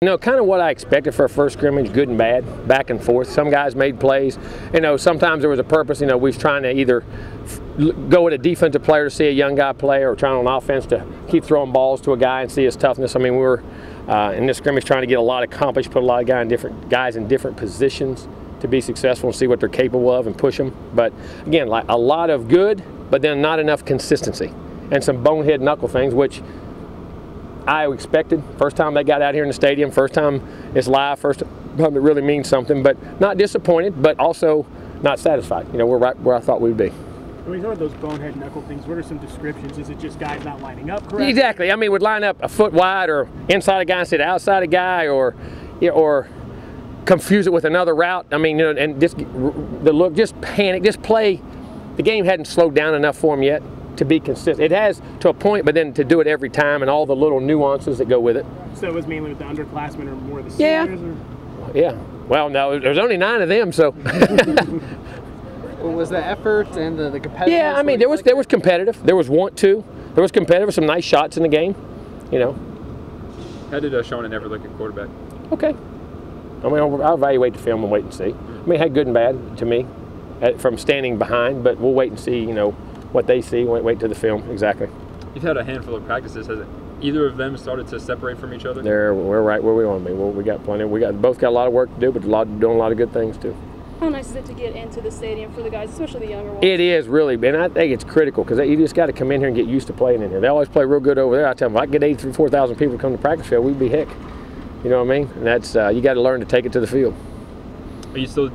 You know, kind of what I expected for a first scrimmage, good and bad, back and forth. Some guys made plays. You know, sometimes there was a purpose. You know, we was trying to either go with a defensive player to see a young guy play, or trying on offense to keep throwing balls to a guy and see his toughness. I mean, we were in this scrimmage trying to get a lot accomplished, put a lot of guys in different positions to be successful and see what they're capable of and push them. But again, like a lot of good, but then not enough consistency and some bonehead knuckle things, which I expected. First time they got out here in the stadium, first time it's live, first time it really means something, but not disappointed, but also not satisfied. You know, we're right where I thought we'd be. When you talk about those bonehead knuckle things, what are some descriptions? Is it just guys not lining up correctly? Exactly. I mean, would line up a foot wide or inside a guy instead of outside a guy, or confuse it with another route. I mean, you know, and just the look, just panic, just play. The game hadn't slowed down enough for them yet to be consistent. It has to a point, but then to do it every time and all the little nuances that go with it. So it was mainly with the underclassmen or more of the seniors? Yeah. Well, no, there's only 9 of them, so. Well, was the effort and the competitive? Yeah, I mean, there was competitive. There was want to. There was competitive. Some nice shots in the game, you know. How did Sean and Ever look at quarterback? Okay. I mean, I'll evaluate the film and wait and see. I mean, it had good and bad to me from standing behind, but we'll wait and see, you know, what they see. Wait to the film, exactly. You've had a handful of practices. Has either of them started to separate from each other? We're right where we want to be. Well, we got plenty. Both got a lot of work to do, but doing a lot of good things too. How nice is it to get into the stadium for the guys, especially the younger ones? It is really, and I think it's critical because you just got to come in here and get used to playing in here. They always play real good over there. I tell them, if I could get 84,000 people to come to practice field, we'd be heck. You know what I mean? And that's you got to learn to take it to the field. Are you still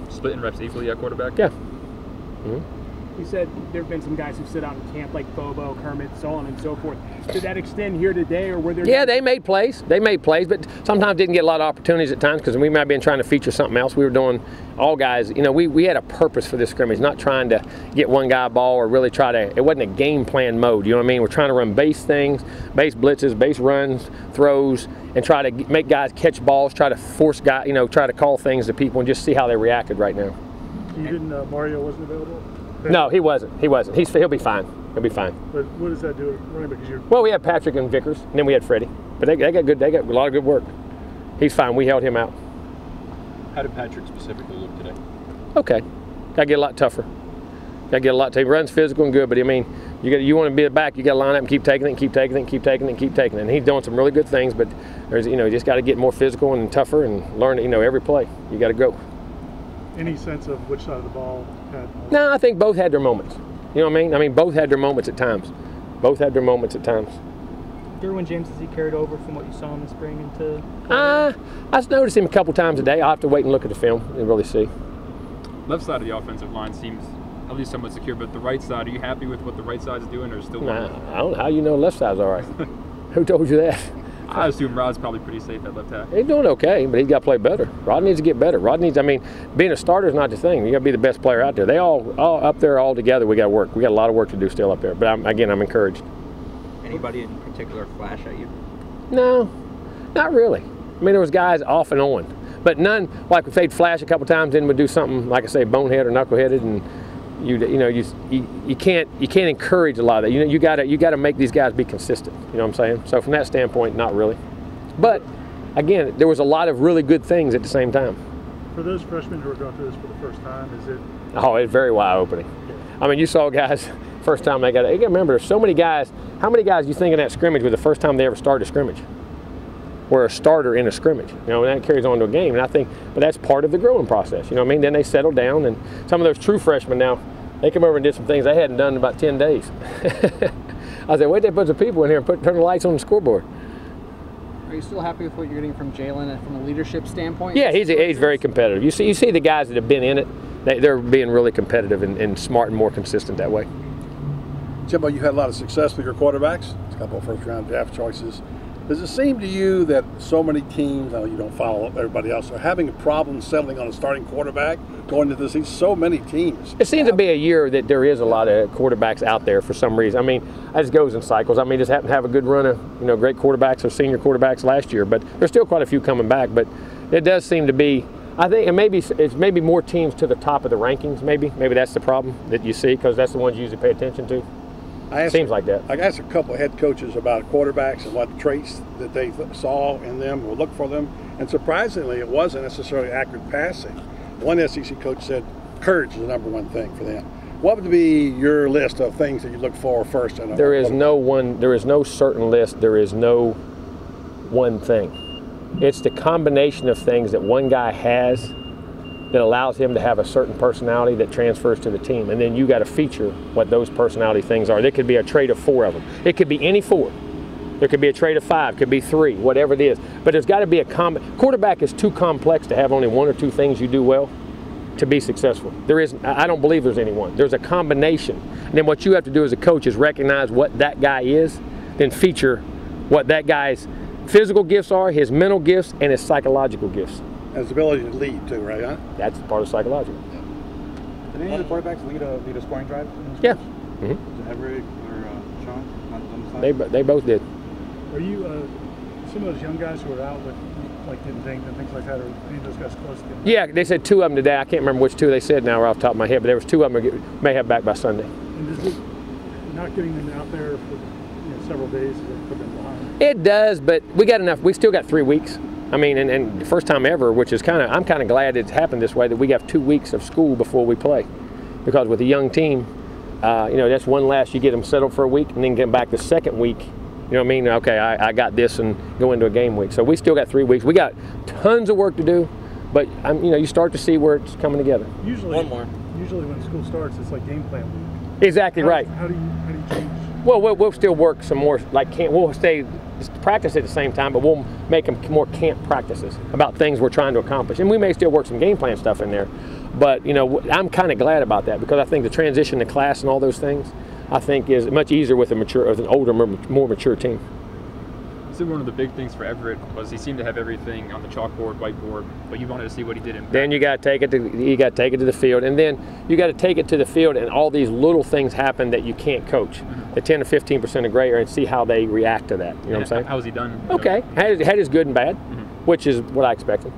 splitting reps equally at quarterback? Yeah. Mm-hmm. You said there have been some guys who sit out in camp like Bobo, Kermit, so on and so forth. Did that extend here today, or were there? Yeah, they made plays. They made plays, but sometimes didn't get a lot of opportunities at times because we might have been trying to feature something else. We were doing all guys. You know, we had a purpose for this scrimmage, not trying to get one guy a ball or really try to. It wasn't a game plan mode. You know what I mean? We're trying to run base things, base blitzes, base runs, throws, and try to make guys catch balls. Try to force guys. You know, try to call things to people and just see how they reacted right now. You didn't. Mario wasn't available. No, he wasn't. He'll be fine. He'll be fine. But what does that do at running back? Well, we had Patrick and Vickers, and then we had Freddie. But they got a lot of good work. He's fine. We held him out. How did Patrick specifically look today? Okay. Got to get a lot tougher. Got to get a lot tougher. He runs physical and good, but I mean, you want to be a back, you got to line up and keep taking it, and keep taking it, and keep taking it, and keep taking it. And he's doing some really good things, but there's, you know, you just got to get more physical and tougher and learn, you know, every play. You got to go. Any sense of which side of the ball had? No, I think both had their moments. You know what I mean? I mean, both had their moments at times. Both had their moments at times. Derwin James, has he carried over from what you saw in the spring into? I've noticed him a couple times a day. I'll have to wait and look at the film and really see. Left side of the offensive line seems at least somewhat secure, but the right side, are you happy with what the right side's doing, or still? Nah, I don't know how you know left side's all right. Who told you that? I assume Rod's probably pretty safe at left tackle. He's doing okay, but he's got to play better. Rod needs to get better. I mean, being a starter is not the thing. You got to be the best player out there. They all up there all together. We got to work. We got a lot of work to do still up there. But I'm encouraged. Anybody in particular flash at you? No, not really. I mean, there was guys off and on, but none. Like if they'd flash a couple times, then would do something like I say, bonehead or knuckleheaded, and you can't encourage a lot of that. You got to make these guys be consistent. You know what I'm saying? So from that standpoint, not really. But again, there was a lot of really good things at the same time. For those freshmen who are going through this for the first time, is it? Oh, it's very wide opening. I mean, you saw guys first time they got it. You got to remember, there's so many guys. How many guys you think in that scrimmage were the first time they ever started a scrimmage? Were a starter in a scrimmage, you know, and that carries on to a game. And I think, but that's part of the growing process, you know what I mean? Then they settle down, and some of those true freshmen now, they come over and did some things they hadn't done in about 10 days. I said, wait, they put some people in here and turn the lights on the scoreboard. Are you still happy with what you're getting from Jalen and from a leadership standpoint? Yeah, he's very competitive. You see the guys that have been in it, they're being really competitive and smart and more consistent that way. Jimbo, you had a lot of success with your quarterbacks, a couple of first-round draft choices. Does it seem to you that so many teams, I know you don't follow everybody else, are having a problem settling on a starting quarterback going into this season? So many teams. It seems to be a year that there is a lot of quarterbacks out there for some reason. I mean, it just goes in cycles. I mean, just happened to have a good run of great quarterbacks or senior quarterbacks last year, but there's still quite a few coming back. But it does seem to be, I think, and it's maybe more teams to the top of the rankings. Maybe that's the problem that you see because that's the ones you usually pay attention to. Seems like that. I asked a couple of head coaches about quarterbacks and what traits that they saw in them or looked for them, and surprisingly, it wasn't necessarily accurate passing. One SEC coach said courage is the #1 thing for them. What would be your list of things that you look for first? There is no certain list. There is no one thing. It's the combination of things that one guy has that allows him to have a certain personality that transfers to the team. And then you got to feature what those personality things are. There could be a trait of 4 of them. It could be any 4. There could be a trait of 5, could be 3, whatever it is. But there's got to be a quarterback is too complex to have only 1 or 2 things you do well to be successful. I don't believe there's any one. There's a combination. And then what you have to do as a coach is recognize what that guy is, then feature what that guy's physical gifts are, his mental gifts, and his psychological gifts. His ability to lead too, right? Huh? That's part of psychological. Did any of the quarterbacks lead a scoring drive? Yeah. Did Everett or Sean on the side? They both did. Are you some of those young guys who are out with like getting dinged and things like that? Are any of those guys close to getting back? Yeah, they said 2 of them today. I can't remember which 2 they said now off the top of my head, but there was 2 of them that may have back by Sunday. And does it not getting them out there for several days put them behind? It does, but we got enough. We still got 3 weeks. I mean, and the first time ever, which is I'm kind of glad it's happened this way, that we got 2 weeks of school before we play, because with a young team, that's one last. You get them settled for a week, and then get them back the second week. You know what I mean? Okay, I got this, and go into a game week. So we still got 3 weeks. We got tons of work to do, but you start to see where it's coming together. Usually, one more. Usually, when school starts, it's like game plan week. Exactly right. How do you change? Well, we'll still work some more. We'll stay practice at the same time, but we'll make them more camp practices about things we're trying to accomplish, and we may still work some game plan stuff in there. But I'm kind of glad about that, because I think the transition to class and all those things, I think, is much easier with an older, more mature team. So one of the big things for Everett was he seemed to have everything on the chalkboard, whiteboard, but you wanted to see what he did in practice. Then you got to take it to the field, and then you got to take it to the field, and all these little things happen that you can't coach. The 10 to 15% of gray area, and see how they react to that. You know what I'm saying? How's he done? Okay, had his good and bad, which is what I expected.